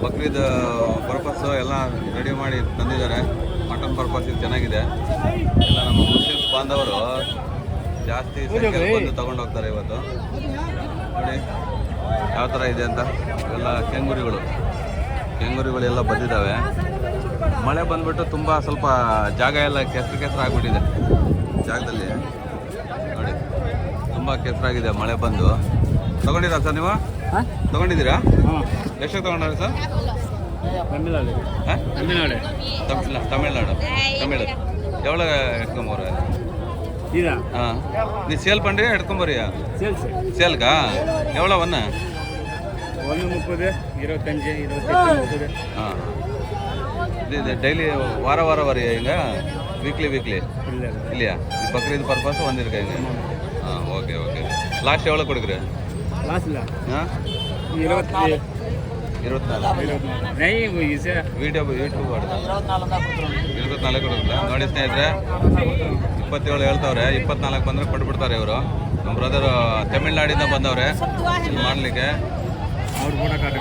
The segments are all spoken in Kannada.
ಬಕ್ರೀದ್ ಪರ್ಪಸ್ ಎಲ್ಲ ರೆಡಿ ಮಾಡಿ ತಂದಿದ್ದಾರೆ. ಮಟನ್ ಪರ್ಪಸ್ ಇದು ಚೆನ್ನಾಗಿದೆ. ಎಲ್ಲ ನಮ್ಮ ಮುಸ್ಲಿಮ್ಸ್ ಬಾಂಧವರು ಜಾಸ್ತಿ ಸಂಖ್ಯೆಯಲ್ಲಿ ಬಂದು ತಗೊಂಡು ಹೋಗ್ತಾರೆ. ಇವತ್ತು ನೋಡಿ ಯಾವ ಥರ ಇದೆ ಅಂತ. ಎಲ್ಲ ಕೆಂಗುರಿಗಳೆಲ್ಲ ಬಂದಿದ್ದಾವೆ. ಮಳೆ ಬಂದ್ಬಿಟ್ಟು ತುಂಬ ಸ್ವಲ್ಪ ಜಾಗ ಎಲ್ಲ ಕೆಸರು ಆಗಿಬಿಟ್ಟಿದೆ. ಜಾಗದಲ್ಲಿ ನೋಡಿ ತುಂಬ ಕೆಸರಾಗಿದೆ ಮಳೆ ಬಂದು. ತಗೊಂಡಿರಾ ಸರ್ ನೀವು? ತಗೊಂಡಿದ್ದೀರಾ? ಎಷ್ಟಕ್ಕೆ ತಗೊಂಡ್ರಿ ಸರ್? ತಮಿಳ್ನಾಡು எவ்வளோ எடுத்துக்க போகிற? நீ சேல் பண்ணுறியா எடுக்க போறியா? சேலுக்கா எவ்வளோ ஒன்று? 30, 25, 28, 30. இது டெய்லி வார வரையா இங்கே? வீக்லி இல்லையா? பக்ரீத் பர்பஸ் வந்திருக்காங்க. ஓகே லாஸ்ட் எவ்வளோ கொடுக்குற? லாஸ்ட்ல 24 ಯೂಟ್ಯೂಬ್ 24 ಕೊಡುತ್ತಿಲ್ಲ ನೋಡಿ ಸ್ನೇಹಿತರೆ. 27 ಹೇಳ್ತವ್ರೆ. 24 ಬಂದರೆ ಕೊಟ್ಬಿಡ್ತಾರೆ ಇವರು. ನಮ್ಮ ಬ್ರದರ್ ತಮಿಳ್ನಾಡಿಂದ ಬಂದವ್ರೆ ಇಲ್ಲಿ ಮಾಡಲಿಕ್ಕೆ. ಅವ್ರು ಕೂಡ ಸರಿ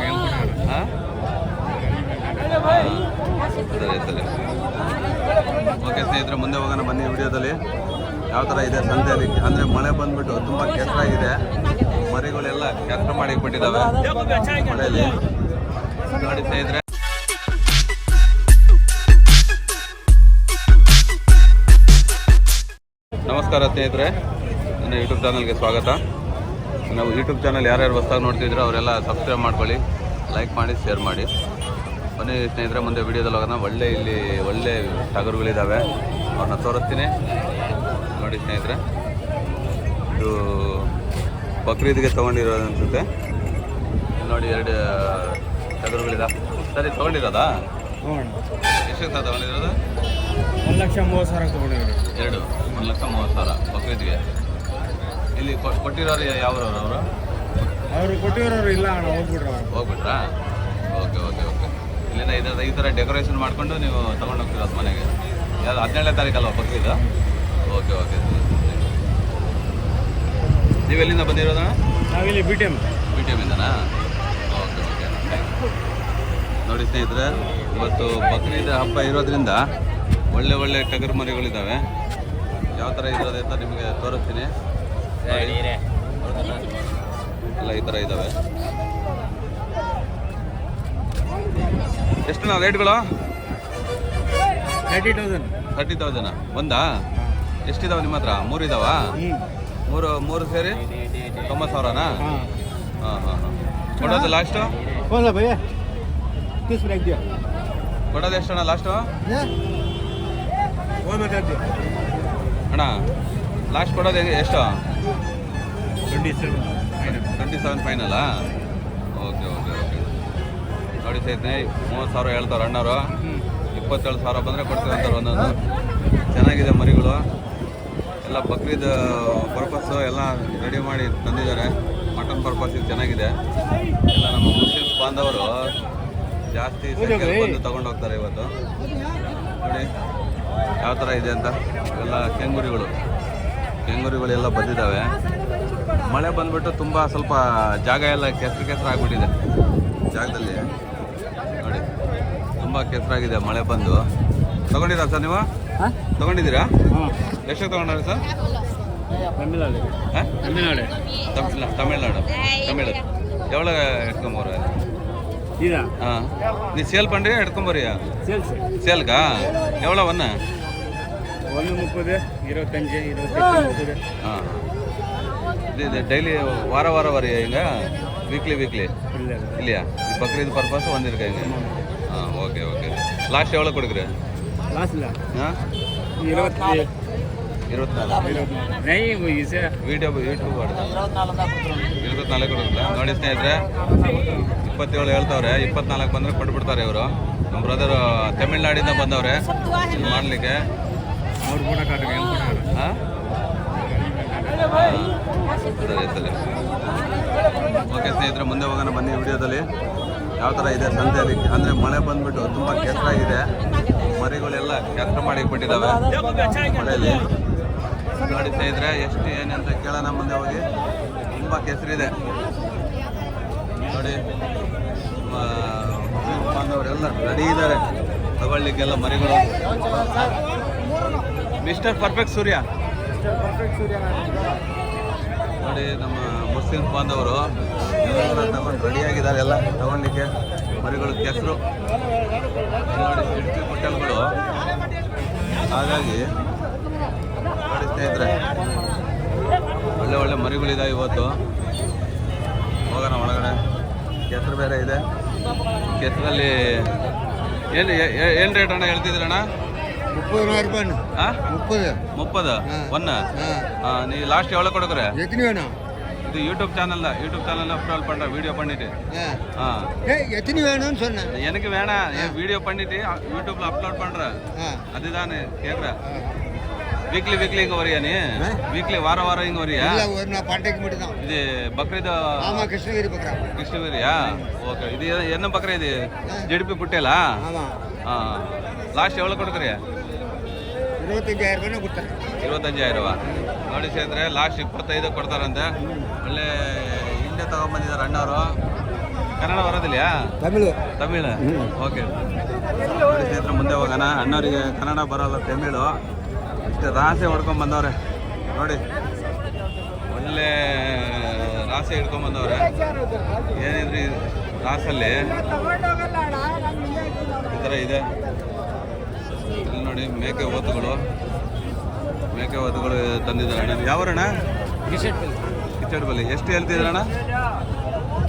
ಓಕೆ ಸ್ನೇಹಿತರೆ, ಮುಂದೆ ಹೋಗೋಣ ಬನ್ನಿ. ವಿಡಿಯೋದಲ್ಲಿ ಯಾವ ಥರ ಇದೆ ಸಂತೆಯಲ್ಲಿ ಅಂದರೆ ಮಳೆ ಬಂದ್ಬಿಟ್ಟು ತುಂಬ ಕೆಸರಾಗಿದೆ. ಮರಿಗಳೆಲ್ಲ ಕೆಸರು ಮಾಡಿ ಬಿಟ್ಟಿದ್ದಾವೆ ಮಳೆಯಲ್ಲಿ ನೋಡಿ ಸ್ನೇಹಿತರೆ. ನಮಸ್ಕಾರ ಸ್ನೇಹಿತರೆ, ನನ್ನ ಯೂಟ್ಯೂಬ್ ಚಾನಲ್ಗೆ ಸ್ವಾಗತ. ನಾವು ಯೂಟ್ಯೂಬ್ ಚಾನಲ್ ಯಾರ್ಯಾರು ಹೊಸದಾಗಿ ನೋಡ್ತಿದ್ರು ಅವರೆಲ್ಲ ಸಬ್ಸ್ಕ್ರೈಬ್ ಮಾಡ್ಕೊಳ್ಳಿ, ಲೈಕ್ ಮಾಡಿ, ಶೇರ್ ಮಾಡಿ. ಬನ್ನಿ ಸ್ನೇಹಿತರೆ, ಮುಂದೆ ವಿಡಿಯೋದಲ್ಲಿ ಹೋಗೋಣ. ಒಳ್ಳೆ ಟಗರುಗಳಿದ್ದಾವೆ, ಅವ್ರನ್ನ ತೋರಿಸ್ತೀನಿ ನೋಡಿ ಸ್ನೇಹಿತರೆ. ಇದು ಬಕ್ರೀದ್ಗೆ ತೊಗೊಂಡಿರೋದು ಅನಿಸುತ್ತೆ ನೋಡಿ. 2 ಟಗರುಗಳಿದೆ. ಸರಿ ತೊಗೊಂಡಿರೋದಾ? ಎಷ್ಟಕ್ಕೆ ತೊಗೊಂಡಿರೋದು? 1,30,000 ತೊಗೊಂಡಿರೋದು. 1,30,000 ಬಕ್ರೀದ್ಗೆ. ಇಲ್ಲಿ ಕೊಟ್ಟಿರೋರು ಯಾವ್ರವ್ರು? ಅವರು ಕೊಟ್ಟಿರೋರು ಇಲ್ಲ ಅಣ್ಣ, ಹೋಗ್ಬಿಟ್ರಾ? ಓಕೆ ಇಲ್ಲಿಂದ ಈ ಥರ ಡೆಕೋರೇಷನ್ ಮಾಡಿಕೊಂಡು ನೀವು ತೊಗೊಂಡು ಹೋಗ್ತಿರೋದು ಮನೆಗೆ. ಯಾವುದು 17ನೇ ತಾರೀಕಲ್ವ ಬಕ್ರೀದ್? ಓಕೆ ನೀವು ಎಲ್ಲಿಂದ ಬಂದಿರೋದಾ? ನಾವಿಲ್ಲಿ ಬಿ ಟಿ ಎಮ್ಮಿಂದನಾ? ಓಕೆ ನೋಡಿ ಸ್ನೇಹಿತರೆ, ಇವತ್ತು ಬಕ್ರೀದ್ ಹಬ್ಬ ಇರೋದ್ರಿಂದ ಒಳ್ಳೆ ಟಗರು ಮರಿಗಳಿದ್ದಾವೆ. ಯಾವ ಥರ ಇರೋದೆ ಅಂತ ನಿಮಗೆ ತೋರಿಸ್ತೀನಿ. ಎಲ್ಲ ಈ ಥರ ಇದ್ದಾವೆ. ಎಷ್ಟು ರೇಟ್ಗಳು? 30,000 ಒಂದಾ? ಎಷ್ಟಿದಾವೆ ನಿಮ್ಮ ಹತ್ರ? 3 ಇದಾವಾ? ಮೂರು ಸೇರಿ 90,000ನಾ? ಹಾಂ ಕೊಡೋದು ಲಾಸ್ಟು? ಕೊಡೋದು ಎಷ್ಟಣ್ಣ ಲಾಸ್ಟು? ಅಣ್ಣ ಲಾಸ್ಟ್ ಕೊಡೋದು ಎಷ್ಟು? 27 ಫೈನಲ್ಲಾ? ಓಕೆ ನೋಡಿ ಸ್ನೇಹಿತರೆ, 30,000 ಹೇಳ್ತಾರೆ ಅಣ್ಣವರು. 27,000 ಬಂದರೆ ಕೊಡ್ತೀವಿ ಅಂತಾರೆ ಒಂದೊಂದು. ಚೆನ್ನಾಗಿದೆ ಮರಿಗಳು ಎಲ್ಲ. ಬಕ್ರೀದ್ ಪರ್ಪಸ್ಸು ಎಲ್ಲ ರೆಡಿ ಮಾಡಿ ತಂದಿದ್ದಾರೆ. ಮಟನ್ ಪರ್ಪಸ್ ಇದು ಚೆನ್ನಾಗಿದೆ. ಎಲ್ಲ ನಮ್ಮ ಮುಸ್ಲಿಮ್ಸ್ ಬಾಂಧವರು ಜಾಸ್ತಿ ಸಂಖ್ಯೆಯಲ್ಲಿ ಬಂದು ತಗೊಂಡು ಹೋಗ್ತಾರೆ. ಇವತ್ತು ನೋಡಿ ಯಾವ ಥರ ಇದೆ ಅಂತ. ಎಲ್ಲ ಕೆಂಗುರಿಗಳೆಲ್ಲ ಬಂದಿದ್ದಾವೆ. ಮಳೆ ಬಂದ್ಬಿಟ್ಟು ತುಂಬ ಸ್ವಲ್ಪ ಜಾಗ ಎಲ್ಲ ಕೆಸರು ಆಗಿಬಿಟ್ಟಿದೆ. ಜಾಗದಲ್ಲಿ ನೋಡಿ ತುಂಬ ಕೆಸರಾಗಿದೆ ಮಳೆ ಬಂದು. ತಗೊಂಡಿರಾ ಸರ್ ನೀವು? ತಗೊಂಡಿದ್ದೀರಾ? ಎಷ್ಟಕ್ಕೆ ತಗೊಂಡ್ರಿ ಸರ್? ತಮಿಳ್ನಾಡು எவ்வளோ எடுத்துக்க போகிற? நீ சேல் பண்ணுறியா எடுக்க போறியா? சேலுக்கா எவ்வளோ ஒன்று? 30, 25, 28, 30. இது டெய்லி வார வரையா இங்கே? வீக்லி இல்லையா? பக்ரீத் பர்பஸ் வந்திருக்காங்க. ஓகே லாஸ்ட் எவ்வளோ கொடுக்குற? லாஸ்ட்ல 24 ಯೂಟ್ಯೂಬ್ 24 ಕೊಡುತ್ತಿಲ್ಲ ನೋಡಿ ಸ್ನೇಹಿತರೆ. 27 ಹೇಳ್ತವ್ರೆ. 24 ಬಂದರೆ ಕೊಟ್ಬಿಡ್ತಾರೆ ಇವರು. ನಮ್ಮ ಬ್ರದರ್ ತಮಿಳ್ನಾಡಿಂದ ಬಂದವ್ರೆ ಇಲ್ಲಿ ಮಾಡಲಿಕ್ಕೆ. ಅವ್ರು ಕೂಡ ಸರಿ ಓಕೆ ಸ್ನೇಹಿತರೆ, ಮುಂದೆ ಹೋಗೋಣ ಬನ್ನಿ. ವಿಡಿಯೋದಲ್ಲಿ ಯಾವ ಥರ ಇದೆ ಸಂತೆಯಲ್ಲಿ ಅಂದರೆ ಮಳೆ ಬಂದ್ಬಿಟ್ಟು ತುಂಬ ಕೆಸರಾಗಿದೆ. ಮರಿಗಳೆಲ್ಲ ಕೆಸರು ಮಾಡಿ ಬಿಟ್ಟಿದ್ದಾವೆ ಮಳೆಯಲ್ಲಿ ನೋಡಿ ಸ್ನೇಹಿತರೆ. ಎಷ್ಟು ಏನಂತ ಕೇಳೋಣ ಮುಂದೆ ಹೋಗಿ. ತುಂಬ ಕೆಸರಿದೆ ನೋಡಿ. ಎಲ್ಲ ರೆಡಿ ಇದ್ದಾರೆ ತಗೊಳ್ಳಿಕ್ಕೆಲ್ಲ ಮರಿಗಳು. ಮಿಸ್ಟರ್ ಪರ್ಫೆಕ್ಟ್ ಸೂರ್ಯ ನೋಡಿ, ನಮ್ಮ ಮುಸ್ಲಿಂ ಬಾಂಧವರು ಎಲ್ಲ ತಗೊಂಡು ರೆಡಿಯಾಗಿದ್ದಾರೆ, ಎಲ್ಲ ತಗೊಳ್ಳಿಕ್ಕೆ ಮರಿಗಳು ಕೆಸರು ನೋಡಿ, ಇಡ್ಕಿ ಹೋಟೆಲ್ಗಳು. ಹಾಗಾಗಿ ನೋಡಿ ಸ್ನೇಹಿತರೆ, ಒಳ್ಳೆ ಒಳ್ಳೆ ಮರಿಗಳಿದ್ದಾವೆ ಇವತ್ತು. ಹೋಗೋಣ ಒಳಗಡೆ. ಕೆಸರು ಬೇರೆ ಇದೆ. ಕೆಸರಲ್ಲಿ ಏನು ರೇಟ್ ಅಣ್ಣ ಹೇಳ್ತಿದ್ದೀರಣ್ಣ? 30,000 ರೂಪಾಯಿ. ಹಾಂ 30 ಒನ್ನ ನೀ ಲಾಸ್ಟ್ ಎவ்வளோ ಕೊಡುಕ್ರೆ? எத்தனை வேணும்? இது யூடியூப் சேனல்ல அப்லோட் பண்ணுறேன், வீடியோ பண்ணிட்டு. எத்தனை வேணும்னு சொன்னேன். எனக்கு வேணாம், வீடியோ பண்ணிட்டு யூடியூப்ல அப்லோட் பண்ணுறேன், அதுதானே கேட்குறேன். வீக்லி இங்கே வரியா நீ? வீக்லி வாரம் இங்கே வரியா? ஒரு நாள் பண்டைக்கு மட்டும் தான். இது பக்ரீத்? ஆமாம், கிருஷ்ணகிரி பக்கம். கிருஷ்ணகிரியா? ஓகே. இது என்ன பக்கம் இது? ஜெடிப்பி புட்டேலா? ஆமாம். ಲಾಸ್ಟ್ ಎவ்வளೋ ಕೊಡ್ತೀರಿ? 25,000 ರೂಪಾಯಿ ಕೊಡ್ತಾರೆ. 25,000 ರೂಪಾಯಿ ನೋಡಿ ಸ್ನೇಹಿತರೆ, ಲಾಸ್ಟ್ 25 ಕೊಡ್ತಾರಂತೆ. ಒಳ್ಳೆ ಹಿಂದೆ ತಗೊಂಡ್ಬಂದಿದ್ದಾರೆ ಅಣ್ಣವರು. ಕನ್ನಡ ಬರೋದಿಲ್ಲ? ತಮಿಳು. ಓಕೆ ನೋಡಿ ಸ್ನೇಹಿತರೆ, ಮುಂದೆ ಹೋಗೋಣ. ಅಣ್ಣವರಿಗೆ ಕನ್ನಡ ಬರೋಲ್ಲ, ತಮಿಳು. ಇಷ್ಟು ರಾಸೆ ಹೊಡ್ಕೊಂಡು ಬಂದವ್ರೆ ನೋಡಿ, ಒಳ್ಳೆ ರಾಸೆ ಹಿಡ್ಕೊಂಡು ಬಂದವ್ರೆ. ಏನಿದ್ರಿ ರಾಸಲ್ಲಿ ಈ ಥರ ಇದೆ. ಇಲ್ಲಿ ನೋಡಿ ಮೇಕೆ ಓತುಗಳು ತಂದಿದ್ದಾರೆ ಅಣ್ಣ. ಯಾವರಣ್ಣ? ಕಿಚಡ್ಬಲ್ಲಿ. ಎಷ್ಟು ಹೇಳ್ತಿದ್ರಣ್ಣ?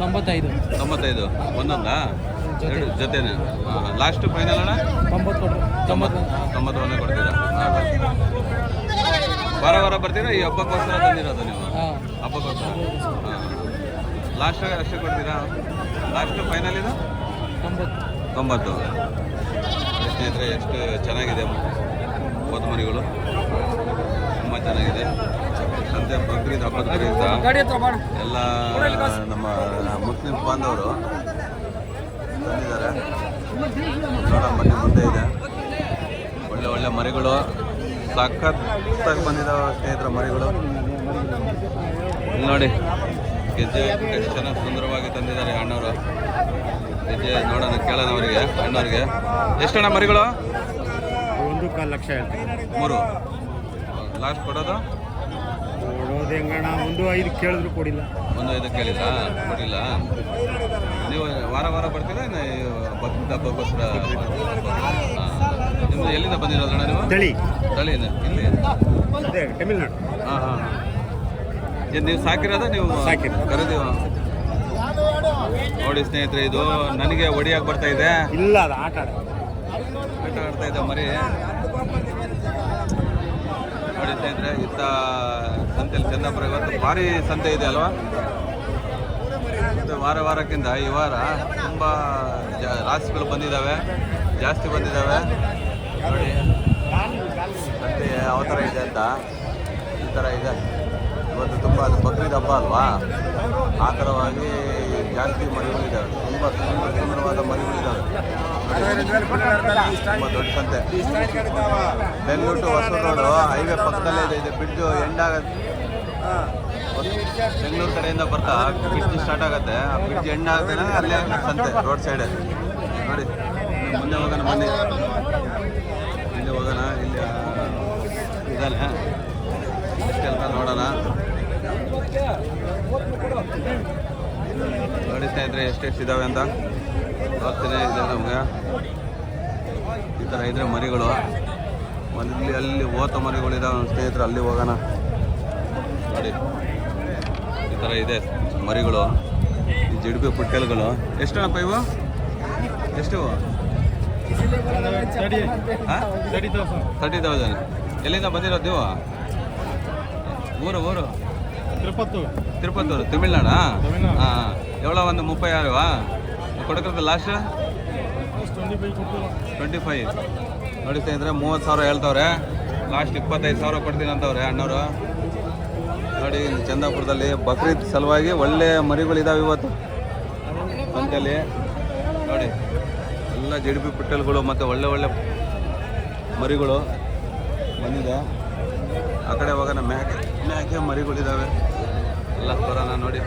95 ಒಂದೊಂದಾ? ಎರಡು ಜೊತೆನೆ? ಲಾಸ್ಟ್ ಫೈನಲ್ ಅಣ್ಣ 91 ಕೊಡ್ತೀರಾ? ವಾರ ಬರ್ತೀರಾ? ಈ ಹಬ್ಬಕ್ಕೋಸ್ಕರ ತಂದಿರೋದು ನೀವು? ಹಬ್ಬಕ್ಕೋಸ್ಕರ. ಲಾಸ್ಟ್ ಅಷ್ಟೇ ಕೊಡ್ತೀರಾ? ಲಾಸ್ಟ್ ಫೈನಲ್ ಇದು 90. ಸ್ನೇಹಿತರೆ, ಎಷ್ಟು ಚೆನ್ನಾಗಿದೆ ಹೋದ ಮರಿಗಳು, ತುಂಬ ಚೆನ್ನಾಗಿದೆ. ಸಂತೆ ಬಕ್ರೀದ್ ಹಬ್ಬದ ಪ್ರಯುಕ್ತ ಎಲ್ಲ ನಮ್ಮ ಮುಸ್ಲಿಂ ಬಾಂಧವರು ತಂದಿದ್ದಾರೆ. ಮನೆ ಮುಂದೆ ಇದೆ, ಒಳ್ಳೆ ಮರಿಗಳು, ಸಖತ್ತಾಗಿ ಬಂದಿದ್ದಾವೆ ಸ್ನೇಹಿತರ ಮರಿಗಳು. ಇಲ್ಲಿ ನೋಡಿ, ಗೆಜ್ಜೆ ಎಷ್ಟು ಚೆನ್ನಾಗಿ ಸುಂದರವಾಗಿ ತಂದಿದ್ದಾರೆ ಅಣ್ಣವರು. ಗೆಜ್ಜೆ ನೋಡೋಣ, ಕೇಳೋಣ ಅವರಿಗೆ, ಅಣ್ಣವ್ರಿಗೆ. ಎಷ್ಟಣ್ಣ ಮರಿಗಳು? 1.25 ಲಕ್ಷ ಹೇಳ್ತಾರೆ. 3 ಲಾಸ್ಟ್ ಕೊಡೋದು ಹೆಂಗಣ್ಣ? 1.5 ಕೇಳಿದ್ರು ಕೊಡಿಲ್ಲ. 1.5 ಕೇಳಿಲ್ಲ, ಕೊಡಿಲ್ಲ. ನೀವು ವಾರ ಬರ್ತೀರಾ? ಬಕ್ರೀದ್ ಹಬ್ಬಕ್ಕೋಸ್ಕರ? ನಿಮ್ದು ಎಲ್ಲಿಂದ ಬಂದಿರೋದಣ್ಣ ನೀವು? ತಳಿಯಿಂದ. ಇಲ್ಲಿ ತಮಿಳ್ನಾಡು. ಹಾಂ. ನೀವು ಸಾಕಿರೋದ? ನೀವು ಕರೆದೀವ ನೋಡಿ ಸ್ನೇಹಿತರೆ, ಇದು ನನಗೆ ಒಡಿಯಾಗಿ ಬರ್ತಾ ಇದೆ. ಇಲ್ಲ, ಅದು ಆಟ ಆಡ್ತಾ ಇದೆ ಮರಿ ನೋಡಿ ಸ್ನೇಹಿತರೆ. ಇತ್ತ ಸಂತೆಯಲ್ಲಿ ಚಂದಾಪುರ ಇವತ್ತು ಭಾರಿ ಸಂತೆ ಇದೆ ಅಲ್ವಾ? ವಾರಕ್ಕಿಂತ ಈ ವಾರ ತುಂಬ ರಾಶಿಗಳು ಬಂದಿದ್ದಾವೆ, ಜಾಸ್ತಿ ಬಂದಿದ್ದಾವೆ ನೋಡಿ. ಸಂತೆ ಯಾವ ಥರ ಇದೆ ಅಂತ ಈ ಥರ ಇದೆ ಇವತ್ತು. ತುಂಬ ಅದು ಬಕ್ರೀದ್ ಹಬ್ಬ ಅಲ್ವಾ, ಆ ಥರವಾಗಿ ಜಾಸ್ತಿ ಮರಿಗಳಿದ್ದಾವೆ. ತುಂಬ ಸುಂದರವಾದ ಮರಿಗಳಿದ್ದಾವೆ. ತುಂಬ ದೊಡ್ಡ ಸಂತೆ. Bengaluru to Hosur road highway ಪಕ್ಕದಲ್ಲೇ ಇದೆ. ಇದು ಬ್ರಿಡ್ಜು ಎಂಡ್ ಆಗುತ್ತೆ. ಬೆಂಗಳೂರು ಕಡೆಯಿಂದ ಬರ್ತಾ ಬ್ರಿಡ್ಜ್ ಸ್ಟಾರ್ಟ್ ಆಗುತ್ತೆ, ಆ ಬ್ರಿಡ್ಜ್ ಎಂಡ್ ಆಗುತ್ತೆ, ಅಲ್ಲೇ ಸಂತೆ ರೋಡ್ ಸೈಡೆ ನೋಡಿ. ಮುಂದೆ ಹೋಗೋಣ ಬನ್ನಿ, ಇಲ್ಲಿ ಹೋಗೋಣ. ಇಲ್ಲಿ ಇದ್ದಾನೆ, ಇಷ್ಟೆಲ್ಲ ನೋಡೋಣ. ನೋಡಿ ಸ್ನೇಹಿತರೆ, ಎಷ್ಟೆಷ್ಟು ಇದ್ದಾವೆ ಅಂತ ಹೋಗ್ತಾನೆ ಇದೆ ನಮಗೆ. ಈ ಥರ ಇದ್ರೆ ಮರಿಗಳು ಅಲ್ಲಿ ಓತ ಮರಿಗಳಿದ್ದಾವೆ ಸ್ನೇಹಿತರೆ, ಅಲ್ಲಿ ಹೋಗೋಣ ನೋಡಿ. ಈ ಥರ ಇದೆ ಮರಿಗಳು, ಈ ಜಿಡ್ಬಿ ಪುಟ್ಟೆಲ್ಗಳು. ಎಷ್ಟಣ್ಣಪ್ಪ ಇವು? ಎಷ್ಟು? 30,000. ಎಲ್ಲಿಂದ ಬಂದಿರೋದು ನೀವು? ಊರು ತಿರುಪತ್ತೂರು, ತಮಿಳ್ನಾಡಾ? ಹಾಂ. ಎವಳ ಒಂದು 36 ಕೊಡಕ್ರದ ಲಾಸ್ಟ್ 25 ನೋಡಿ ಸ್ನೇಹಿತರೆ. 30,000 ಹೇಳ್ತವ್ರೆ, ಲಾಸ್ಟ್ 25,000 ಕೊಡ್ತೀನಿ ಅಂತವ್ರೆ ಅಣ್ಣವರು ನೋಡಿ. ಇಲ್ಲಿ ಚಂದಾಪುರದಲ್ಲಿ ಬಕ್ರೀದ್ ಸಲುವಾಗಿ ಒಳ್ಳೆ ಮರಿಗಳಿದ್ದಾವೆ ಇವತ್ತು ಸಂತೆಯಲ್ಲಿ ನೋಡಿ. ಎಲ್ಲ ಜಿಡ್ಬಿ ಪುಟ್ಟಲ್ಗಳು ಮತ್ತು ಒಳ್ಳೆ ಮರಿಗಳು ಬಂದಿದೆ. ಆ ಕಡೆ ಹೋಗೋಣ, ಮೇಕೆ ಮರಿಗಳಿದ್ದಾವೆ ಎಲ್ಲ ಬರೋಣ ನೋಡಿ.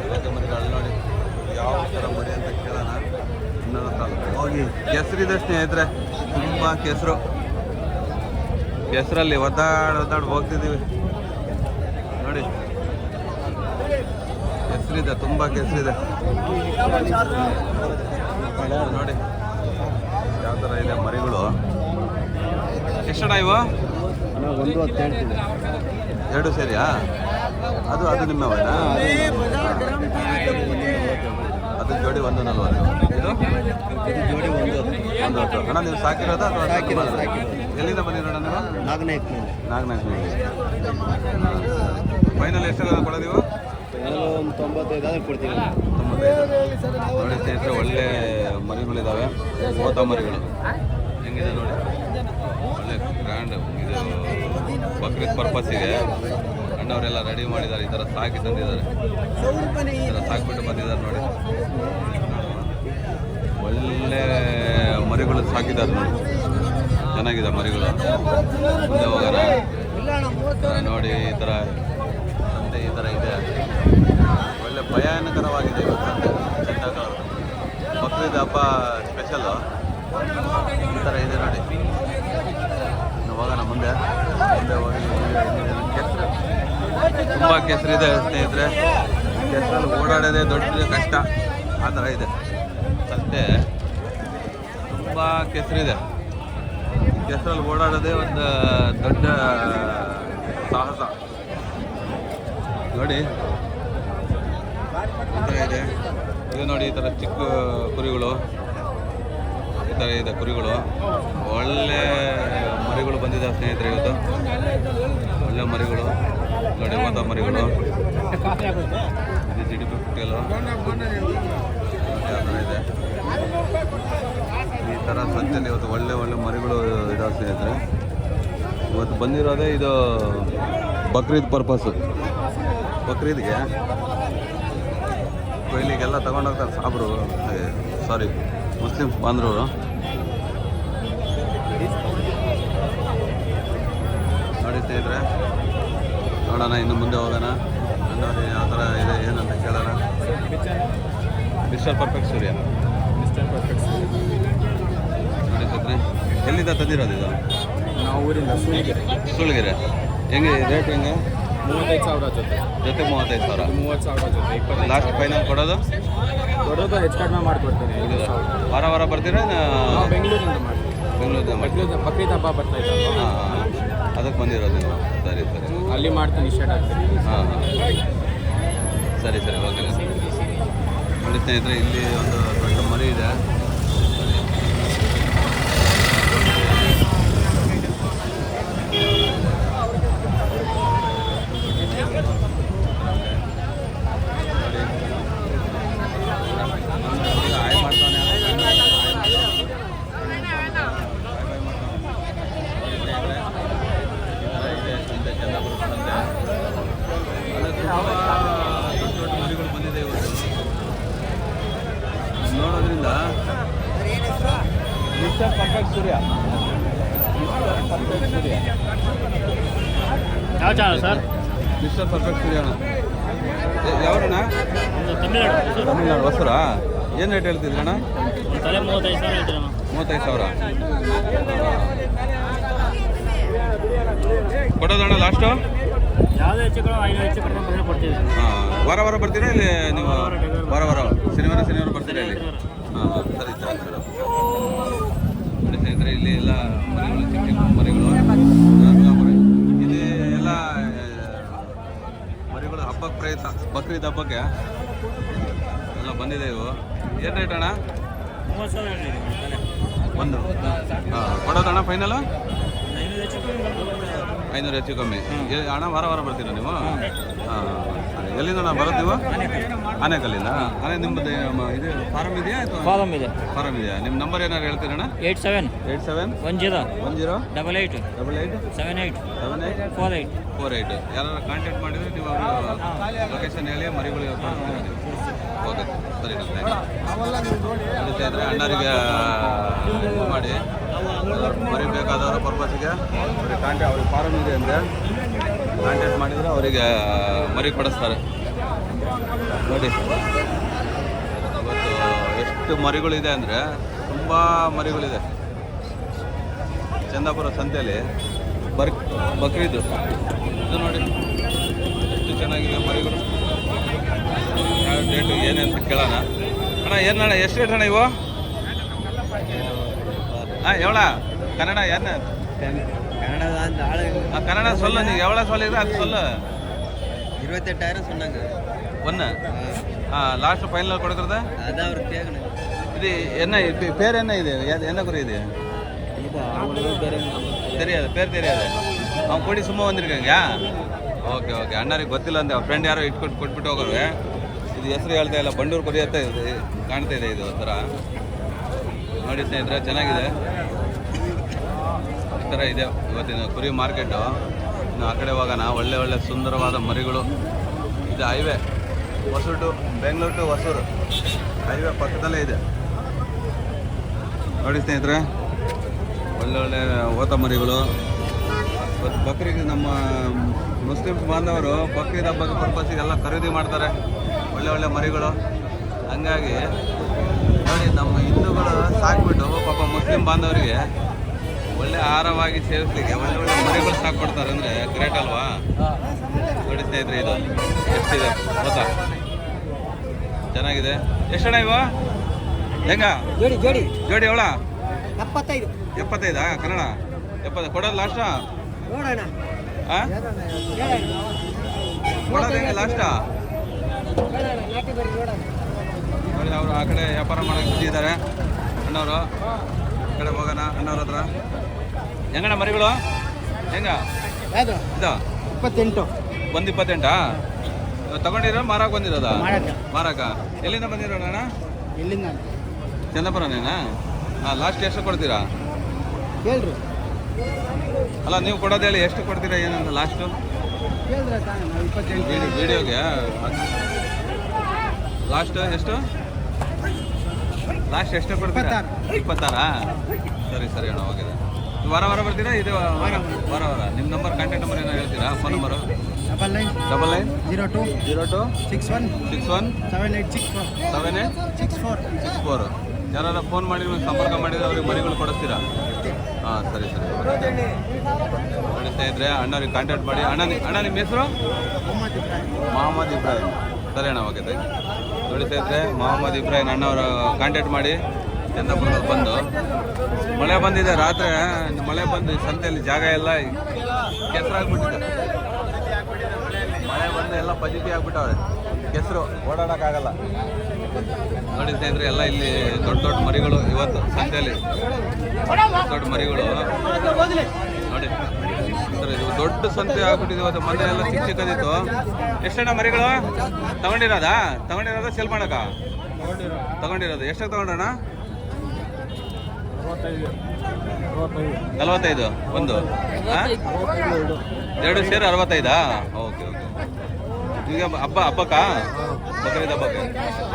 ಮೇಕೆ ಮರಿಗಳು ನೋಡಿ ಯಾವ ಥರ ಮರಿ ಅಂತ ಕೇಳೋಣ. ಇನ್ನೊಂದು ಹೋಗಿ ಕೆಸರಿದೆ ಸ್ನೇಹಿತರೆ, ತುಂಬ ಕೆಸರು. ಕೆಸರಲ್ಲಿ ಒದ್ದಾಡಿ ಹೋಗ್ತಿದ್ದೀವಿ ನೋಡಿ. ಕೆಸರಿದೆ, ತುಂಬ ಕೆಸರಿದೆ ನೋಡಿ. ಯಾವ ಥರ ಇದೆ ಮರಿಗಳು. ಎಷ್ಟಣ್ಣ ಇವು? 1 ಹೇಳ್ತಿದೆ. 2 ಸೇರಿಯಾ? ಅದು ನಿಮ್ಮವೇನಾ? ಅದು ಜೋಡಿ 140. ಇದು ಜೋಡಿ 110. ಅಣ್ಣ ನೀವು ಸಾಕಿರೋದು ಅಥವಾ ಎಲ್ಲಿಂದ ಬಂದಿರೋಣ ನೀವು? ನಾಲ್ಕನೇ ಫೈನಲ್ ಎಷ್ಟು ಕೊಡೋದು ನೀವು? 95 ಆದ್ರೆ ಕೊಡ್ತೀವಿ. 95 ನೋಡಿ ಸ್ನೇಹಿತರೆ, ಒಳ್ಳೆ ಮರಿಗಳಿದ್ದಾವೆ. ಮೂವತ್ತ ಮರಿಗಳು ಹೆಂಗಿದೆ ನೋಡಿ, ಒಳ್ಳೆ ಗ್ರ್ಯಾಂಡ್. ಇದು ಬಕ್ರೀದ್ ಪರ್ಪಸ್ಸಿಗೆ ಅಣ್ಣವರೆಲ್ಲ ರೆಡಿ ಮಾಡಿದ್ದಾರೆ. ಈ ಥರ ಸಾಕಿ ತಂದಿದ್ದಾರೆ, ಈ ಥರ ಸಾಕಿಬಿಟ್ಟು ಬಂದಿದ್ದಾರೆ ನೋಡಿ. ಒಳ್ಳೆ ಮರಿಗಳು ಸಾಕಿದ್ದಾರೆ ನೋಡಿ, ಚೆನ್ನಾಗಿದೆ ಮರಿಗಳು. ಮುಂದೆ ಹೋಗೋಣ ನೋಡಿ. ಈ ಥರ ಸಂತೆ ಈ ಥರ ಇದೆ, ಒಳ್ಳೆ ಭಯಾನಕರವಾಗಿದೆ ಇವತ್ತು ಸಂತೆ. ಚಿನ್ನಗಳು ಬಕ್ರೀದ್ ಹಬ್ಬ ಸ್ಪೆಷಲ್ಲು ಈ ಥರ ಇದೆ ನೋಡಿ. ಇನ್ನು ಹೋಗೋಣ ಮುಂದೆ ಹೋಗಿ. ಕೆಸರು, ತುಂಬ ಕೆಸರಿದೆ ಸ್ನೇಹಿತರೆ. ಕೆಸರಲ್ಲಿ ಓಡಾಡೋದೇ ದೊಡ್ಡ ಕಷ್ಟ, ಆ ಥರ ಇದೆ ಸಂತೆ. ತುಂಬ ಕೆಸರಿದೆ. ಕೆಸರಲ್ಲಿ ಓಡಾಡೋದೇ ಒಂದು ದೊಡ್ಡ ಸಾಹಸ ನೋಡಿ. ಈ ಥರ ಇದೆ. ಇದು ನೋಡಿ, ಈ ಥರ ಚಿಕ್ಕ ಕುರಿಗಳು, ಈ ಥರ ಇದೆ ಕುರಿಗಳು. ಒಳ್ಳೆ ಮರಿಗಳು ಬಂದಿದ್ದಾವೆ ಸ್ನೇಹಿತರೆ ಇವತ್ತು. ಒಳ್ಳೆ ಮರಿಗಳು ನೋಡಿ, ಮಾತಾ ಮರಿಗಳು. ಇದು GD50 ಯಾವ ಥರ ಇದೆ. ಈ ಥರ ಸಂತೆಯಲ್ಲಿ ಇವತ್ತು ಒಳ್ಳೆ ಮರಿಗಳು ಇದಾವೆ ಸ್ನೇಹಿತರೆ. ಇವತ್ತು ಬಂದಿರೋದೇ ಇದು ಬಕ್ರೀದ್ ಪರ್ಪಸ್ಸು. ಬಕ್ರೀದ್ಗೆ ಕೊಯ್ಲಿಗೆಲ್ಲ ತಗೊಂಡೋಗ್ತಾರೆ ಸಾಬ್ರು, ಸಾರಿ ಮುಸ್ಲಿಮ್ಸ್ ಬಾಂಧವರು. ನೋಡಿ ಸ್ನೇಹಿತರೆ, ನೋಡೋಣ ಇನ್ನು ಮುಂದೆ ಹೋಗೋಣ. ನೋಡಿ ಯಾವ ಥರ ಇದೆ ಏನಂತ ಕೇಳೋಣ. ಮಿಸ್ಟರ್ ಪರ್ಫೆಕ್ಟ್ ಸೂರ್ಯ ನೋಡಿ ಸ್ನೇಹಿತರೆ. ಎಲ್ಲಿಂದ ತಂದಿರೋದು ಇದು? ನಾವು ಊರಿಂದ ಸುಳ್ಗೆರೆ. ಹೆಂಗೆ ರೇಟ್ ಹೆಂಗೆ? 35,000 ಜೊತೆ 35,000. 30,000 ಜೊತೆ 25,000. ಲಾಸ್ಟ್ ಫೈನಲ್ ಕೊಡೋದು ಹೆಚ್ಚು ಕಡಿಮೆ ಮಾಡಿಕೊಡ್ತೀನಿ. ವಾರ ಬರ್ತೀರಾ? ಬೆಂಗಳೂರಿಂದ ಮಾಡ್ತೀವಿ. ಬೆಂಗಳೂರಿಂದ ಬಕ್ರೀದ್ ಹಬ್ಬ ಬರ್ತಾ ಇದ್ದಲ್ಲ, ಹಾಂ, ಅದಕ್ಕೆ ಬಂದಿರೋದು ನೀವು. ಸರಿ ಅಲ್ಲಿ ಮಾಡ್ತೀನಿ, ಶರ್ಟ್ ಹಾಕ್ತೀನಿ. ಹಾಂ, ಸರಿ ಓಕೆ. ನೋಡಿ ಸ್ನೇಹಿತರೆ, ಇಲ್ಲಿ ಒಂದು ದೊಡ್ಡ ಮರಿ ಇದೆ. ದೊಡ್ಡ ಮರಿಗಳು ಬಂದಿದೆ ಇವತ್ತು ನೋಡೋದ್ರಿಂದ. ಮಿಸ್ಟರ್ ಪರ್ಫೆಕ್ಟ್ ಸೂರ್ಯ. ಯಾವ ಚಾನಲ್ ಸರ್? ಮಿಸ್ಟರ್ ಪರ್ಫೆಕ್ಟ್ ಸೂರ್ಯ ಅಣ್ಣ. ಯಾವ್ರಣ್ಣ? ತಮಿಳ್ನಾಡು ಹೊಸರಾ? ಏನು ರೇಟ್ ಹೇಳ್ತಿದ್ರಿ ಅಣ್ಣ? 35,000 ಕೊಡೋದಣ್ಣ ಲಾಸ್ಟು? ಯಾವುದೇ ಹೆಚ್ಚು ಕಡಿಮೆ ಕೊಡ್ತೀವಿ. ಹಾಂ, ವಾರ ಬರ್ತೀರಾ ಇಲ್ಲಿ ನೀವು? ವಾರ ಶನಿವಾರ ಬರ್ತೀರಾ ಇಲ್ಲಿ? ಹಾಂ, ಸರಿ ಮೇಡಮ್. ಸ್ನೇಹಿತರೆ, ಇಲ್ಲಿ ಎಲ್ಲ ಮರಿಗಳು, ಚಿಕ್ಕ ಮರಿಗಳು. ಇಲ್ಲಿ ಎಲ್ಲ ಮರಿಗಳು ಹಬ್ಬಕ್ಕೆ ಪ್ರಯುಕ್ತ, ಬಕ್ರೀದ್ ಹಬ್ಬಕ್ಕೆ ಎಲ್ಲ ಬಂದಿದೆ ಇವು. ಏನು ರೇಟ್ ಅಣ್ಣ? 30,000 ಒಂದು. ಹಾಂ, ಕೊಡೋದಣ್ಣ ಫೈನಲು? 500 ಹೆಚ್ಚು ಕಮ್ಮಿ. ಅಣ್ಣ ವಾರ ಬರ್ತೀರಾ ನೀವು? ಹಾಂ, ಸರಿ. ಎಲ್ಲಿಂದ ಅಣ್ಣ ಬರೋದು ನೀವು? ಆನೇಕಲ್ಲಿಂದ. ನಿಮ್ಮದು ಇದು ಫಾರಮ್ ಇದೆಯಾ? ಫಾರಮ್ ಇದೆ. ನಿಮ್ಮ ನಂಬರ್ ಏನಾರು ಹೇಳ್ತೀರಣ್ಣ? 87 10 88 78 48. ಯಾರು ಕಾಂಟ್ಯಾಕ್ಟ್ ಮಾಡಿದರೆ ನೀವು ಲೊಕೇಶನ್ ಹೇಳಿ ಮರಿಗಳು ಓಕೆ, ಸರಿ. ಸ್ನೇಹಿತರೆ, ಅಣ್ಣರಿಗೆ ಮಾಡಿ ಮರಿ ಬೇಕಾದವರ ಪರ್ಪಸ್ಸಿಗೆ ಅವ್ರಿಗೆ ಫಾರಮ್ ಇದೆ ಅಂದರೆ ಕಾಂಟ್ಯಾಕ್ಟ್ ಮಾಡಿದರೆ ಅವರಿಗೆ ಮರಿ ಕೊಡಿಸ್ತಾರೆ ನೋಡಿ. ಇವತ್ತು ಎಷ್ಟು ಮರಿಗಳಿದೆ ಅಂದರೆ ತುಂಬ ಮರಿಗಳಿದೆ ಚಂದಾಪುರ ಸಂತೆಯಲ್ಲಿ ಬಕ್ರೀದು. ಇದು ನೋಡಿ ಎಷ್ಟು ಚೆನ್ನಾಗಿದೆ ಮರಿಗಳು. ಯಾವ ಡೇಟು ಏನೇ ಅಂತ ಕೇಳೋಣ. ಅಣ್ಣ ಏನು ಅಣ್ಣ ಎಷ್ಟು ರೇಟ್ ಅಣ್ಣ ಇವು? ಹಾಂ ಎವಳ ಕನ್ನಡ ಏನು ಕನ್ನಡ ಸೊಲ್ಲು ನೀವು ಎವಳ ಸೊಲ್ಲಿದ್ರೆ ಅದು ಸೊಲ್ಲು 28,000 சொன்னாங்க. ஒன்று லாஸ்ட் ஃபைனல் கொடுக்குறதா? அதான் அவர் கேட்கணும். இது என்ன பேர் என்ன இது என்ன குறை இது? தெரியாது பேர் தெரியாது. ಅವ್ನು ಕೊಡಿ ಸುಮ್ಮ ಬಂದಿರ್ಕಂಗ. ಓಕೆ ಓಕೆ ಅಣ್ಣರಿಗೆ ಗೊತ್ತಿಲ್ಲ ಅಂದೆ ಅವ್ರ ಫ್ರೆಂಡ್ ಯಾರೋ ಕೊಟ್ಬಿಟ್ಟು ಹೋಗೋರು. ಇದು ಹೆಸರು ಹೇಳ್ತಾ ಇಲ್ಲ, ಬಂಡೂರು ಕುರಿ ಅಂತ ಕಾಣ್ತಾ ಇದೆ. ಇದು ಒಂಥರ ನೋಡಿ ಸ್ನೇಹಿತರೆ, ಚೆನ್ನಾಗಿದೆ. ಈ ಥರ ಇದೆ ಇವತ್ತಿನ ಕುರಿ ಮಾರ್ಕೆಟು. ಇನ್ನು ಆ ಕಡೆ ಹೋಗೋಣ. ಒಳ್ಳೆ ಒಳ್ಳೆ ಸುಂದರವಾದ ಮರಿಗಳು. ಇದು highway Hosur to Bengaluru to Hosur highway ಪಕ್ಕದಲ್ಲೇ ಇದೆ ನೋಡಿ ಸ್ನೇಹಿತರೆ. ಒಳ್ಳೆ ಒಳ್ಳೆ ಓತ ಮರಿಗಳು. ಇವತ್ತು ಬಕ್ರೀದ್ ನಮ್ಮ ಮುಸ್ಲಿಮ್ಸ್ ಬಾಂಧವರು ಬಕ್ರೀದ್ ಹಬ್ಬದ ಪರ್ಪಸ್ಸಿಗೆಲ್ಲ ಖರೀದಿ ಮಾಡ್ತಾರೆ ಒಳ್ಳೆ ಒಳ್ಳೆ ಮರಿಗಳು. ಹಂಗಾಗಿ ನೋಡಿ ನಮ್ಮ ಹಿಂದೂಗಳು ಸಾಕ್ಬಿಟ್ಟು ಪಾಪ ಮುಸ್ಲಿಂ ಬಾಂಧವರಿಗೆ ಒಳ್ಳೆ ಆಹಾರವಾಗಿ ಸೇವಿಸ್ಲಿಕ್ಕೆ ಒಳ್ಳೆ ಒಳ್ಳೆ ಮರಿಗಳು ಸಾಕ್ಬಿಡ್ತಾರೆ. ಅಂದರೆ ಗ್ರೇಟ್ ಅಲ್ವಾ? ನೋಡಿ ಸ್ನೇಹಿತರೆ, ಇದು ಎಷ್ಟಿದೆ ಗೊತ್ತಾ? ಚೆನ್ನಾಗಿದೆ. ಎಷ್ಟಣ್ಣ ಇವ? ಹೆಂಗ ಜೋಡಿ ಜೋಡಿ ಜೋಡಿ ಅವಳ 75 ಕನ್ನಡ 70 ಕೊಡೋದು ಲಾಸ್ಟಾ? ನೋಡೋಣ. ಹಾಂ ಕೊಡೋದು ಹೆಂಗೆ ಲಾಸ್ಟಾ? ನೋಡಿ ಅವರು ಆ ಕಡೆ ವ್ಯಾಪಾರ ಮಾಡೋಕ್ಕೆ ಬಿಟ್ಟಿದ್ದಾರೆ ಅಣ್ಣವರು. ಆ ಕಡೆ ಹೋಗೋಣ ಅಣ್ಣವ್ರ ಹತ್ರ. ಹೆಂಗಣ್ಣ ಮರಿಗಳು ಹೆಂಗ? ಇದು 28 ಒಂದು 28 ತಗೊಂಡಿರೋ ಮಾರಾಕ್ ಬಂದಿರೋದಾ? ಮಾರಾಕ. ಎಲ್ಲಿಂದ ಬಂದಿರೋಣ ಅಣ್ಣ? ಎಲ್ಲಿಂದ? ಚಂದಾಪುರನೇನಾ? ಹಾಂ. ಲಾಸ್ಟ್ ಎಷ್ಟು ಕೊಡ್ತೀರಾ ಹೇಳ್ರಿ. ಅಲ್ಲ ನೀವು ಕೊಡೋದು ಹೇಳಿ, ಎಷ್ಟು ಕೊಡ್ತೀರಾ ಏನಂತ ಲಾಸ್ಟು? ವಿಡಿಯೋಗೆ ಲಾಸ್ಟ್ ಎಷ್ಟು? ಲಾಸ್ಟ್ ಎಷ್ಟು ಕೊಡ್ತೀರಾ? 26? ಸರಿ ಸರಿ ಅಣ್ಣ, ಓಕೆ. ವಾರ ವಾರ ಬರ್ತೀರಾ? ಇದು ವಾರ ವಾರ. ನಿಮ್ಮ ನಂಬರ್ ಕಾಂಟ್ಯಾಕ್ಟ್ ನಂಬರ್ ಏನೋ ಹೇಳ್ತೀರಾ? Phone number? 99 02 02 61 61 7864 7864. ಯಾರು ಫೋನ್ ಮಾಡಿ ಸಂಪರ್ಕ ಮಾಡಿದರೆ ಅವ್ರಿಗೆ ಮರಿಗಳು ಕೊಡಿಸ್ತೀರಾ? ಹಾಂ ಸರಿ ಸರಿ. ನೋಡಿ ಸ್ನೇಹಿತರೆ, ಅಣ್ಣವ್ರಿಗೆ ಕಾಂಟ್ಯಾಕ್ಟ್ ಮಾಡಿ. ಅಣ್ಣ ನಿಮ್ಮ ಹೆಸರು? ಮೊಹಮ್ಮದ್ ಇಬ್ರಾಹಿಂ. ಸರಿ ಅಣ್ಣ, ಓಕೆ. ನೋಡಿ ಸ್ನೇಹಿತರೆ, ಮೊಹಮ್ಮದ್ ಇಬ್ರಾಹಿಂ ಅಣ್ಣವರು ಕಾಂಟ್ಯಾಕ್ಟ್ ಮಾಡಿ ಚಂದಾಪುರದಲ್ಲಿ ಬಂದು. ಮಳೆ ಬಂದಿದೆ ರಾತ್ರಿ, ಮಳೆ ಬಂದು ಸಂತೆಯಲ್ಲಿ ಜಾಗ ಎಲ್ಲ ಕೆಸರಾಗ್ಬಿಟ್ಟಿದೆ. ಮಳೆ ಬಂದು ಎಲ್ಲ ಪಜಿಟಿ ಆಗ್ಬಿಟ್ಟವ್ರೆ, ಕೆಸರು ಓಡಾಡೋಕ್ಕಾಗಲ್ಲ. ನೋಡಿ ಸ್ನೇಹಿತರೆ, ಎಲ್ಲ ಇಲ್ಲಿ ದೊಡ್ಡ ದೊಡ್ಡ ಮರಿಗಳು ಇವತ್ತು ಸಂತೆಯಲ್ಲಿ. ದೊಡ್ಡ ಮರಿಗಳು ನೋಡಿ, ಇದು ದೊಡ್ಡ ಸಂತೆ ಆಗ್ಬಿಟ್ಟಿದೆ ಇವತ್ತು. ಮೊನ್ನೆ ಎಲ್ಲ ಚಿಕ್ಕ ಚಿಕ್ಕದಿತ್ತು. ಎಷ್ಟಣ್ಣ ಮರಿಗಳು ತಗೊಂಡಿರೋದ ಸೇಲ್ ಮಾಡಕ? ತಗೊಂಡಿರೋದು. ಎಷ್ಟಾಗ ತಗೊಂಡಣ್ಣ? 45 ಒಂದು. ಎರಡು ಸೇರಿ 65? Okay okay. ಈಗ ಹಬ್ಬಕ್ಕ ಬಕ್ರೀದ್ ಹಬ್ಬಕ್ಕೆ.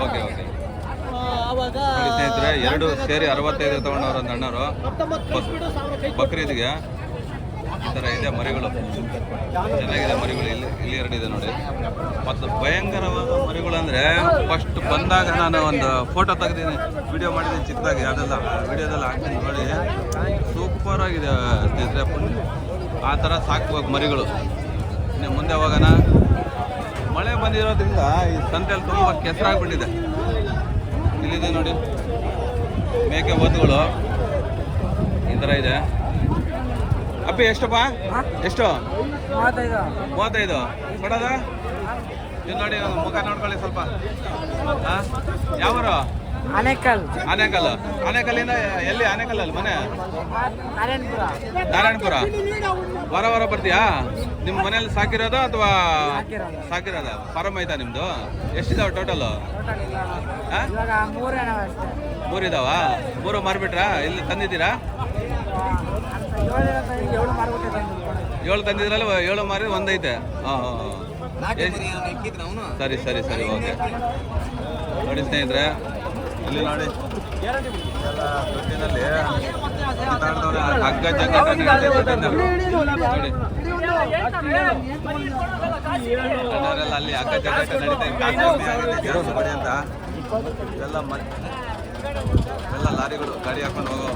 Okay okay. ನೋಡಿ ಸ್ನೇಹಿತರೆ, ಎರಡು ಸೇರಿ 65 ತಗೊಂಡವ್ರು ಒಂದು ಅಣ್ಣವರು ಬಕ್ರೀದ್ಗೆ. ಈ ಥರ ಇದೆ ಮರಿಗಳು, ಚೆನ್ನಾಗಿದೆ ಮರಿಗಳು. ಇಲ್ಲಿ ಎರಡಿದೆ ನೋಡಿ. ಮತ್ತು ಭಯಂಕರವಾದ ಮರಿಗಳು ಅಂದರೆ, ಫಸ್ಟ್ ಬಂದಾಗ ನಾನು ಒಂದು ಫೋಟೋ ತೆಗೆದೀನಿ, ವಿಡಿಯೋ ಮಾಡಿದ್ದೀನಿ ಚಿಕ್ಕದಾಗಿ. ಅದೆಲ್ಲ ವಿಡಿಯೋದೆಲ್ಲ ಹಾಕ್ತೀನಿ ನೋಡಿ. ಸೂಪರ್ ಆಗಿದೆ ಸ್ನೇಹಿತರೆ. ಆ ಥರ ಸಾಕಬೇಕು ಮರಿಗಳು. ಇನ್ನು ಮುಂದೆ ಹೋಗೋಣ. ಮಳೆ ಬಂದಿರೋದ್ರಿಂದ ಈ ಸಂತೆಯಲ್ಲಿ ತುಂಬ ಕೆಸರಾಗ್ಬಿಟ್ಟಿದೆ. ಇಲ್ಲಿದೆ ನೋಡಿ ಮೇಕೆ ಓತುಗಳು ಈ ಥರ ಇದೆ. ಅಪ್ಪಿ ಎಷ್ಟಪ್ಪ? ಎಷ್ಟು? 35 ಕೊಡೋದು? ಇದು ನೋಡಿ, ಮುಖ ನೋಡ್ಕೊಳ್ಳಿ ಸ್ವಲ್ಪ. ಯಾವರು? ಆನೇಕಲ್ಲಿಂದ ಎಲ್ಲಿ? ಆನೇಕಲ್ಲಲ್ಲಿ ಮನೆ? ನಾರಾಯಣಪುರ. ವಾರ ವಾರ ಬರ್ತೀಯಾ? ನಿಮ್ಮ ಮನೇಲಿ ಸಾಕಿರೋದು ಅಥವಾ ಸಾಕಿರೋದ? ಫಾರಮ್ ಐತಾ ನಿಮ್ಮದು? ಎಷ್ಟಿದಾವೆ ಟೋಟಲು? 3 ಇದಾವ? 3 ಮಾರ್ಬಿಟ್ರಾ? ಇಲ್ಲಿ ತಂದಿದ್ದೀರಾ? 7 ತಂದಿದ್ರಲ್ಲ, 7 ಮಾರಿ ಒಂದೈತೆ. ಹಾಂ ಸರಿ ಸರಿ ಸರಿ, ಓಕೆ. ನೋಡಿ ಸ್ನೇಹಿತರೆ, ಇಲ್ಲಿ ನೋಡಿ ತೊಟ್ಟಿನಲ್ಲಿ ಹಗ್ಗ ಜಗ್ಗ ನೋಡಿ. ಅಲ್ಲಿ ಹಗ್ಗ ಜಗ್ಗಾಟ ನಡೀತಾ ಇದೆ ಅಂತ. ಇವೆಲ್ಲ ಎಲ್ಲ ಲಾರಿಗಳು ಗಾಡಿ ಹಾಕೊಂಡು ಹೋಗೋ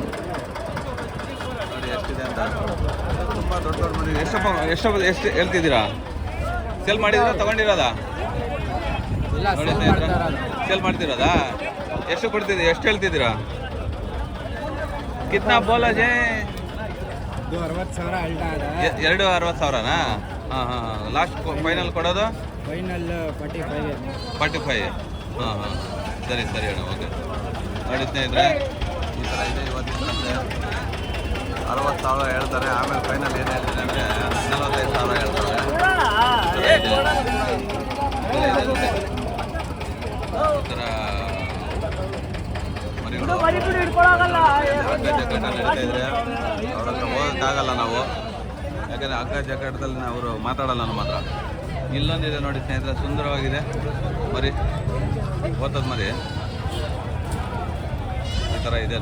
ನೋಡಿ ಎಷ್ಟಿದೆ ಅಂತ. ತುಂಬ ದೊಡ್ಡ ದೊಡ್ಡ ಮರಿ. ಎಷ್ಟು ಹೇಳ್ತಿದ್ದೀರಾ? ಸೇಲ್ ಮಾಡಿದ್ದೀರಾ ತಗೊಂಡಿರೋದಾ? ನೋಡಿ ಸ್ನೇಹಿತರೆ, ಸೇಲ್ ಮಾಡ್ತಿರೋದಾ? ಎಷ್ಟು ಕೊಡ್ತಿದ್ದೀರಾ? ಎಷ್ಟು ಹೇಳ್ತಿದ್ದೀರಾ? ಕಿತ್ನಾ ಬೋಲಾ ಜೇ? 60,000 ಅಲ್ಟಾ ಅದ. 2,60,000ನಾ? ಹಾಂ ಹಾಂ. ಲಾಸ್ಟ್ ಫೈನಲ್ ಕೊಡೋದು? ಫೈನಲ್ 45. 45. ಹಾಂ ಹಾಂ. ಸರಿ ಸರಿ ಅಣ್ಣ, ಓಕೆ. ನೋಡಿ ಸ್ನೇಹಿತರೆ, ಈ ಥರ ಇದೆ ಇವತ್ತಿನ ಸಂತೆ. 60,000 ಹೇಳ್ತಾರೆ, ಆಮೇಲೆ ಫೈನಲ್ ಏನು ಹೇಳ್ತೀನಿ ಅಂದರೆ 45,000 ಹೇಳ್ತಾರೆ. ಈ ಥರ ಮರಿಗಳು ನಡೀತಾ ಇದ್ರೆ ಅವ್ರ ಹತ್ರ ಹೋಗೋಕ್ಕಾಗಲ್ಲ ನಾವು, ಯಾಕಂದರೆ ಹಗ್ಗ ಜಗ್ಗಾಟದಲ್ಲಿ ಅವರು ಮಾತಾಡಲ್ಲ ನಮ್ಮ ಹತ್ರ. ಇಲ್ಲೊಂದಿದೆ ನೋಡಿ ಸ್ನೇಹಿತರೆ, ಸುಂದರವಾಗಿದೆ ಮರಿ, ಓತದ ಮರಿ ಈ ಥರ ಇದೆ.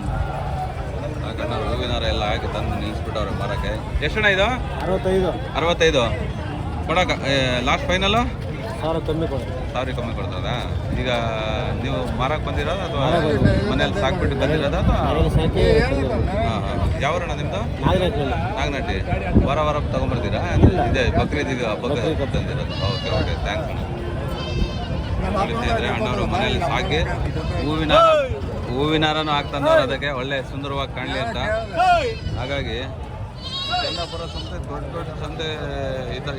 ಗಣ್ಣರು ಹೂವಿನಾರ ಎಲ್ಲ ಹಾಕಿ ತಂದು ನಿಲ್ಲಿಸ್ಬಿಟ್ಟವ್ರೆ ಮಾರಕ್ಕೆ. ಎಷ್ಟಣ್ಣ ಇದು? 65 ಕೊಡಕ ಲಾಸ್ಟ್ ಫೈನಲು 1,000 ಕಮ್ಮಿ ಕೊಡಿ. 1,000 ಕಮ್ಮಿ ಕೊಡ್ತದ? ಈಗ ನೀವು ಮಾರಕ್ಕೆ ಬಂದಿರೋದು ಅಥವಾ ಮನೇಲಿ ಸಾಕ್ಬಿಟ್ಟು ಬಂದಿರೋದು ಅಥವಾ? ಹಾಂ ಹಾಂ. ಯಾವರಣ್ಣ ನಿಮ್ಮದು? ನಾಗನಟ್ಟಿ. ವಾರ ವಾರ ತೊಗೊಂಬರ್ತೀರಾ? ಇದೆ ಬಕ್ರೀದಿಗೆ ಹಬ್ಬಕ್ಕೆ ತಂದಿರೋದು. ಓಕೆ ಓಕೆ, ಥ್ಯಾಂಕ್ಸ್ ಅಣ್ಣ. ಇದ್ರೆ ಅಣ್ಣವರು ಮನೆಯಲ್ಲಿ ಸಾಕಿ ಹೂವಿನಾರನೂ ಹಾಕ್ತಂದವ್ರು, ಅದಕ್ಕೆ ಒಳ್ಳೆ ಸುಂದರವಾಗಿ ಕಾಣಲಿ ಅಂತ. ಹಾಗಾಗಿ ಚಂದಾಪುರ ಸಂತೆ ದೊಡ್ಡ ದೊಡ್ಡ ಸಂತೆ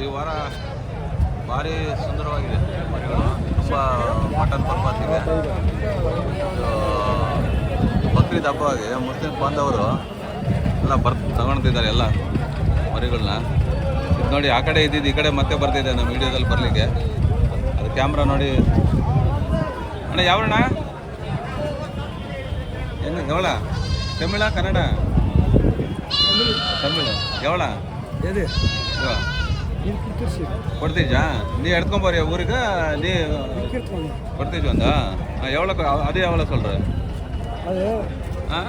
ಈ ವಾರ ಭಾರಿ ಸುಂದರವಾಗಿದೆ ಮರಿಗಳು. ತುಂಬ ಮಟನ್ ಪರ್ಪಸ್ ಇದೆ. ಬಕ್ರೀದ್ ಹಬ್ಬವಾಗಿ ಮುಸ್ಲಿಂ ಬಾಂಧವರು ಎಲ್ಲ ತಗೊಳ್ತಿದ್ದಾರೆ ಎಲ್ಲ ಮರಿಗಳನ್ನ. ಇದು ನೋಡಿ, ಆ ಕಡೆ ಇದ್ದಿದ್ದು ಈ ಕಡೆ ಮತ್ತೆ ಬರ್ತಿದೆ ನಮ್ಮ ವಿಡಿಯೋದಲ್ಲಿ ಬರಲಿಕ್ಕೆ. ಅದು ಕ್ಯಾಮ್ರಾ ನೋಡಿ ಅಣ್ಣ. ಯಾವಣ್ಣ? ಏನು ಯಾವಳ? ತಮಿಳ ಕನ್ನಡ? ತಮಿಳು. ಯಾವಳ ಕೊಡ್ತೀಜಾ? ನೀ ಎಡ್ಕೊಂಬರಿ ಊರಿಗೆ ನೀ ಕೊಡ್ತೀಜ ಒಂದ எவ்வளோ? அது எவ்வளோ சொல்கிற? ஆ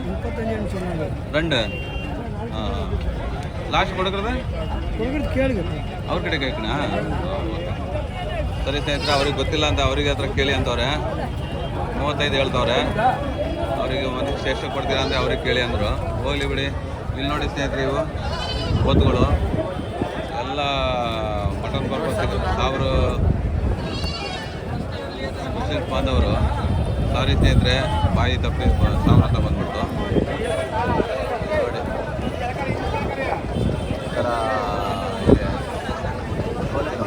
2. லாஸ்ட் கொடுக்குறது ಕೇಳಿಗೆ ಅವ್ರ ಕಡೆ ಕೇಳ್ಕಣ. ಸರಿ ಸ್ನೇಹಿತರೆ, ಅವ್ರಿಗೆ ಗೊತ್ತಿಲ್ಲ ಅಂತ ಅವ್ರಿಗೆ ಹತ್ರ ಕೇಳಿ ಅಂತವ್ರೆ. 35 ಹೇಳ್ತವ್ರೆ. ಅವರಿಗೆ ಒಂದು ಎಷ್ಟು ಕೊಡ್ತೀರಾ ಅಂದರೆ ಅವ್ರಿಗೆ ಕೇಳಿ ಅಂದರು. ಹೋಗ್ಲಿ ಬಿಡಿ. ಇಲ್ಲಿ ನೋಡಿ ಸ್ನೇಹಿತರೆ, ಇವು ಒತ್ತುಗಳು ಎಲ್ಲ ಮಟನ್ ಪರ್ಪಸ್. ಅವರು ಮುಸ್ಲಿಂ ಬಾಂಧವರು. ಸಾರಿ ಸ್ನೇಹಿತರೆ, ಬಾಯಿ ತಪ್ಪಿ ಸಾವಿರ ಬಂದ್ಬಿಡ್ತು. ನೋಡಿ ಈ ಥರ ಇದೆ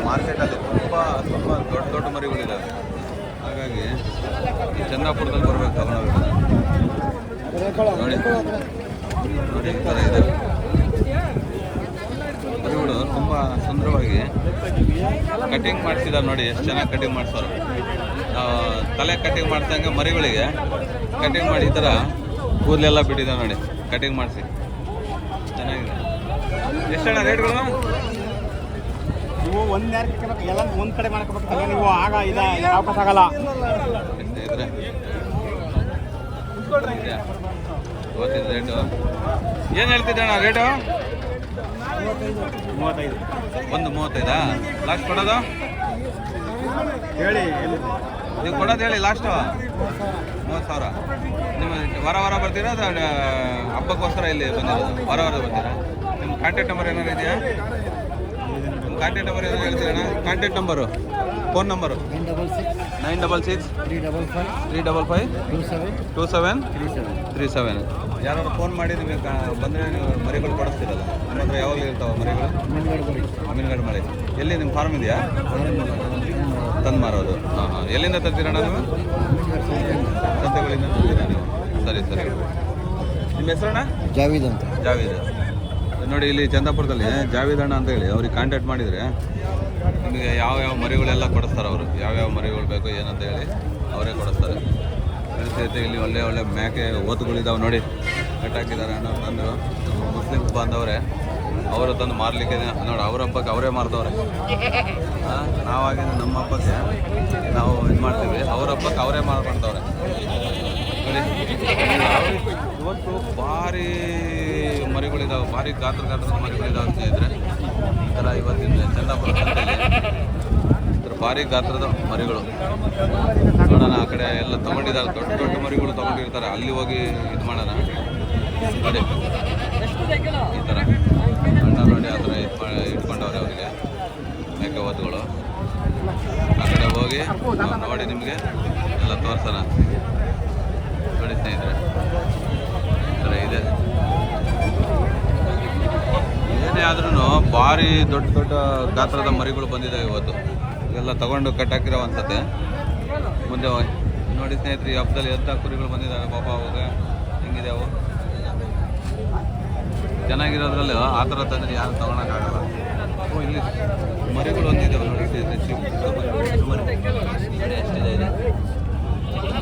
ಮಾರ್ಕೆಟಲ್ಲಿ. ತುಂಬ ದೊಡ್ಡ ದೊಡ್ಡ ಮರಿಗಳಿದ್ದಾವೆ. ಹಾಗಾಗಿ ಚಂದಾಪುರದಲ್ಲಿ ಬರ್ಬೇಕು ತಗೊಂಡೋಗ್ಬೇಕು. ನೋಡಿ ನೋಡಿ ಈ ಥರ ಇದೆ ಮರಿಗಳು. ತುಂಬ ಸುಂದರವಾಗಿ ಕಟಿಂಗ್ ಮಾಡಿಸಿದ್ದಾರೆ ನೋಡಿ, ಎಷ್ಟು ಚೆನ್ನಾಗಿ ಕಟಿಂಗ್ ಮಾಡಿಸೋರು. ತಲೆ ಕಟಿಂಗ್ ಮಾಡ್ದಂಗೆ ಮರಿಗಳಿಗೆ ಕಟಿಂಗ್ ಮಾಡಿ ಈ ಥರ ಕೂದಲೆಲ್ಲ ಬಿಟ್ಟಿದೆ ನೋಡಿ, ಕಟಿಂಗ್ ಮಾಡಿಸಿ ಚೆನ್ನಾಗಿದೆ. ಎಷ್ಟಣ್ಣ ರೇಟ್ಗಳು? ನೀವು ಎಲ್ಲ ಒಂದು ಕಡೆ ಮಾಡ್ಕೋಬೇಕು ನೀವು, ಆಗ ಇದು ಅವಕಾಶ ಆಗಲ್ಲ. ಇದ್ರೆ ಇವತ್ತಿನ ರೇಟು ಏನು ಹೇಳ್ತಿದ್ದಣ್ಣ ರೇಟು? 35. ಒಂದು 35. ಲಾಸ್ಟ್ ಕೊಡೋದು ಹೇಳಿ, ನೀವು ಕೊಡೋದು ಹೇಳಿ. ಲಾಸ್ಟು 30,000. ನಿಮ್ಮ ವಾರ ವಾರ ಬರ್ತೀರಾ ಅಥವಾ ಹಬ್ಬಕ್ಕೋಸ್ಕರ ಇಲ್ಲಿ ಬಂದಿರೋದು? ವಾರ ವಾರ ಬರ್ತೀರಾ? ನಿಮ್ಮ ಕಾಂಟ್ಯಾಕ್ಟ್ ನಂಬರ್ ಏನಾರು ಇದೆಯಾ? ನಿಮ್ಮ ಕಾಂಟ್ಯಾಕ್ಟ್ ನಂಬರ್ ಏನಾರು ಹೇಳ್ತೀರಣ್ಣ? Contact number, phone number 966 355 2737. ಯಾರು ಫೋನ್ ಮಾಡಿ ನಿಮಗೆ ಬಂದರೆ ನೀವು ಮರಿಗಳು ಕೊಡಿಸ್ತೀರಲ್ಲ, ನಿಮ್ಮ ಹತ್ರ ಯಾವಾಗಲೂ ಇರ್ತಾವೆ ಮರಿಗಳು? ಮೀನುಗಾಡು ಮರಿ. ಎಲ್ಲಿ ನಿಮ್ಮ ಫಾರ್ಮ್ ಇದೆಯಾ? ತಂದು ಮಾರೋದು. ಹಾಂ ಹಾಂ. ಎಲ್ಲಿಂದ ತರ್ತೀರಣ್ಣ ನೀವು? ಸಂತೆಗಳಿಂದ ತರ್ತೀರಾ ನೀವು? ಸರಿ ಸರಿ. ನಿಮ್ಮ ಹೆಸರಣ್ಣ? ಜಾವೀದ್ ಅಂತ. ಜಾವೀದ್. ನೋಡಿ, ಇಲ್ಲಿ ಚಂದಾಪುರದಲ್ಲಿ ಜಾವೀದ್ ಅಣ್ಣ ಅಂತ ಹೇಳಿ ಅವ್ರಿಗೆ ಕಾಂಟ್ಯಾಕ್ಟ್ ಮಾಡಿದರೆ ನಿಮಗೆ ಯಾವ ಮರಿಗಳೆಲ್ಲ ಕೊಡಿಸ್ತಾರೆ ಅವರು. ಯಾವ್ಯಾವ ಮರಿಗಳು ಬೇಕು ಏನಂತ ಹೇಳಿ ಅವರೇ ಕೊಡಿಸ್ತಾರೆ. ಜೊತೆ ಇಲ್ಲಿ ಒಳ್ಳೆ ಒಳ್ಳೆ ಮೇಕೆ ಓತುಗಳಿದ್ದಾವೆ ನೋಡಿ, ಕಟ್ಟಾಕಿದ್ದಾರೆ ಅಣ್ಣ ತಂದು. ಮುಸ್ಲಿಮ್ ಬಾಂಧವರೇ ಅವರು ತಂದು ಮಾರಲಿಕ್ಕೆ ನೋಡಿ, ಅವ್ರ ಹಬ್ಬಕ್ಕೆ ಅವರೇ ಮಾರ್ತವ್ರೆ. ನಾವಾಗಿದ್ದು ನಮ್ಮ ಹಬ್ಬಕ್ಕೆ ನಾವು ಇದು ಮಾಡ್ತೀವಿ, ಅವ್ರ ಹಬ್ಬಕ್ಕೆ ಅವರೇ ಮಾಡ್ಕೊಳ್ತವ್ರೆ ನೋಡಿ. ಇವತ್ತು ಭಾರಿ ಮರಿಗಳಿದ್ದಾವೆ, ಭಾರಿ ಗಾತ್ರದ ಮರಿಗಳಿದ್ದಾವೆ ಸ್ನೇಹಿತರೆ. ಈ ಥರ ಇವತ್ತಿನ ಚಂದಾಪುರ ಭಾರಿ ಗಾತ್ರದ ಮರಿಗಳು ನೋಡೋಣ. ಆ ಕಡೆ ಎಲ್ಲ ತೊಗೊಂಡಿದ್ದಾರೆ, ದೊಡ್ಡ ದೊಡ್ಡ ಮರಿಗಳು ತೊಗೊಂಡಿರ್ತಾರೆ, ಅಲ್ಲಿ ಹೋಗಿ ಇದು ಮಾಡೋಣ. ನೋಡಿ ಈ ಥರ ಗಂಡ ನೋಡಿ ಆ ಥರ ಇಟ್ಕೊಂಡವ್ರೆ ಅವರಿಗೆ ಮೇಕೆ ಒತ್ತುಗಳು. ಆ ಕಡೆ ಹೋಗಿ ನಾವು ನೋಡಿ ನಿಮಗೆ ಎಲ್ಲ ತೋರ್ಸೋಣ. ನೋಡಿ ಸ್ನೇಹಿತರೆ, ಈ ಥರ ಇದೆ. ಏನೇ ಆದ್ರೂ ಭಾರಿ ದೊಡ್ಡ ದೊಡ್ಡ ಗಾತ್ರದ ಮರಿಗಳು ಬಂದಿದ್ದಾವೆ ಇವತ್ತು. ಎಲ್ಲ ತಗೊಂಡು ಕಟ್ಟಾಕಿರೋ ಅನ್ಸತ್ತೆ. ಮುಂದೆ ನೋಡಿ ಸ್ನೇಹಿತರೆ, ಈ ಹಬ್ಬದಲ್ಲಿ ಎಂಥ ಕುರಿಗಳು ಬಂದಿದ್ದಾವೆ ಪಾಪ. ಅವಾಗ ಹೆಂಗಿದೆ ಅವು ಚೆನ್ನಾಗಿರೋದ್ರಲ್ಲಿ ಆ ಥರ ತಂದರೆ ಯಾರು ತಗೊಳಕ್ಕಾಗಲ್ಲ. ಇಲ್ಲಿ ಮರಿಗಳು ಒಂದಿದ್ದಾವೆ ನೋಡಿ ಸ್ನೇಹಿತರೆ, ಚಿಕ್ಕ ಮರಿ ಎಷ್ಟಿದೆ ಇದೆ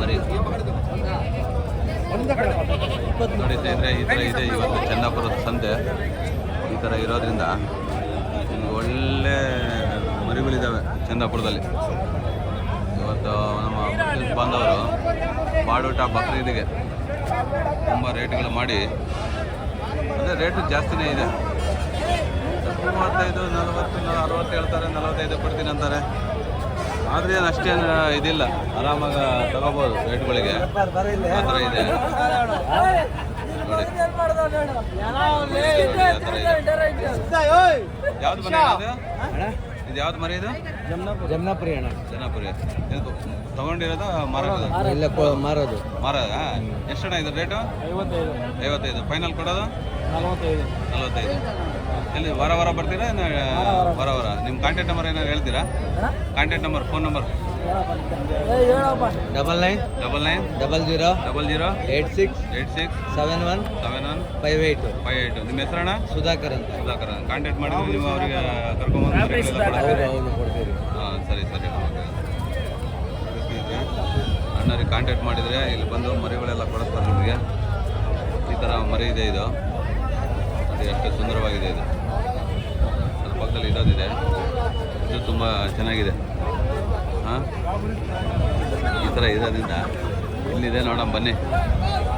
ಮರಿ ನೋಡಿ ಸ್ನೇಹಿತರೆ. ಈ ಥರ ಇದೆ ಇವತ್ತು ಚನ್ನಪುರದ ಸಂತೆ. ಈ ಥರ ಇರೋದ್ರಿಂದ ಒಳ್ಳೆ ಮರಿಗಳಿದ್ದಾವೆ ಚಂದಾಪುರದಲ್ಲಿ. ಇವತ್ತು ನಮ್ಮ ಮುಸ್ಲಿಂ ಬಾಂಧವರು ಬಾಡೂಟ ಬಕ್ರೀದಿಗೆ ತುಂಬ ರೇಟ್ಗಳು ಮಾಡಿ, ಅಂದರೆ ರೇಟು ಜಾಸ್ತಿನೇ ಇದೆ. 35, 40, 60 ಹೇಳ್ತಾರೆ, 45 ಕೊಡ್ತೀನಿ ಅಂತಾರೆ. ಆದರೆ ಏನು ಅಷ್ಟೇನು ಇದಿಲ್ಲ, ಆರಾಮಾಗಿ ತಗೋಬೋದು ರೇಟ್ಗಳಿಗೆ. ಆ ಥರ ಇದೆ ನೋಡಿ. ಯಾವ್ದು ಮನೆ ಅದು? ಇದು ಯಾವ್ದು ಮರಿ ಇದು? ಜಮ್ನಾಪುರಿ ಅಣ್ಣ. ಜಮ್ನಾಪುರಿ. ಇದು ತಗೊಂಡಿರೋದು ಮಾರೋದು? ಇಲ್ಲ, ಮಾರೋದು. ಮಾರೋದ? ಎಷ್ಟಣ್ಣ ಇದು ರೇಟು? 55. ಫೈನಲ್ ಕೊಡೋದು 45. ಎಲ್ಲಿ ವಾರ ವಾರ ಬರ್ತೀರಾ? ವಾರ ವಾರ. ನಿಮ್ಮ ಕಾಂಟ್ಯಾಕ್ಟ್ ನಂಬರ್ ಏನಾದ್ರು ಹೇಳ್ತೀರಾ? Contact number, phone number? 99 00 86 71 58. ನಿಮ್ಮ ಹೆಸರಣ್ಣ? ಸುಧಾಕರ್ ಅಂತ. ಸುಧಾಕರ್ ಕಾಂಟ್ಯಾಕ್ಟ್ ಮಾಡಿದ್ರೆ ನೀವು ಅವರಿಗೆ ಕರ್ಕೊಂಡ್ಬಂದು ಕೊಡ್ತೀರಿ? ಹಾಂ, ಸರಿ. ಅಣ್ಣರಿಗೆ ಕಾಂಟ್ಯಾಕ್ಟ್ ಮಾಡಿದರೆ ಇಲ್ಲಿ ಬಂದು ಮರಿಗಳೆಲ್ಲ ಕೊಡಿಸ್ತಾರೆ ನಿಮಗೆ. ಈ ಥರ ಮರಿ ಇದೆ ಇದು. ಅದು ಎಷ್ಟು ಸುಂದರವಾಗಿದೆ ಇದು. ಅದ್ರ ಪಕ್ಕದಲ್ಲಿ ಇರೋದಿದೆ, ಇದು ತುಂಬ ಚೆನ್ನಾಗಿದೆ. ಹಾಂ, ಈ ಥರ ಇರೋದ್ರಿಂದ ಇಲ್ಲಿದೆ ನೋಡೋಣ ಬನ್ನಿ.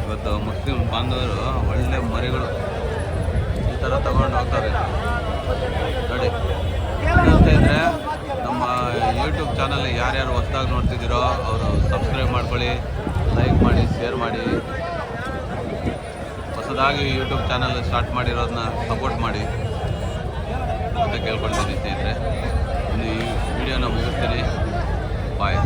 ಇವತ್ತು ಮುಸ್ಲಿಂ ಬಾಂಧವರು ಒಳ್ಳೆ ಮರಿಗಳು ಈ ಥರ ತಗೊಂಡು ಹೋಗ್ತಾರೆ ನೋಡಿ. ಅನಿಸ್ತಾ ಇದ್ದರೆ ನಮ್ಮ ಯೂಟ್ಯೂಬ್ ಚಾನಲ್ ಯಾರ್ಯಾರು ಹೊಸದಾಗಿ ನೋಡ್ತಿದ್ದೀರೋ ಅವರು ಸಬ್ಸ್ಕ್ರೈಬ್ ಮಾಡ್ಕೊಳ್ಳಿ, ಲೈಕ್ ಮಾಡಿ, ಶೇರ್ ಮಾಡಿ. ಹೊಸದಾಗಿ ಯೂಟ್ಯೂಬ್ ಚಾನಲ್ ಸ್ಟಾರ್ಟ್ ಮಾಡಿರೋದನ್ನ ಸಪೋರ್ಟ್ ಮಾಡಿ ಅಂತ ಕೇಳ್ಕೊಳ್ತೀನಿ ಸ್ನೇಹಿತರೆ. ಇನ್ನು ಈ ವಿಡಿಯೋನ ಮುಗಿಸ್ತೀನಿ. ಬಾಯ್.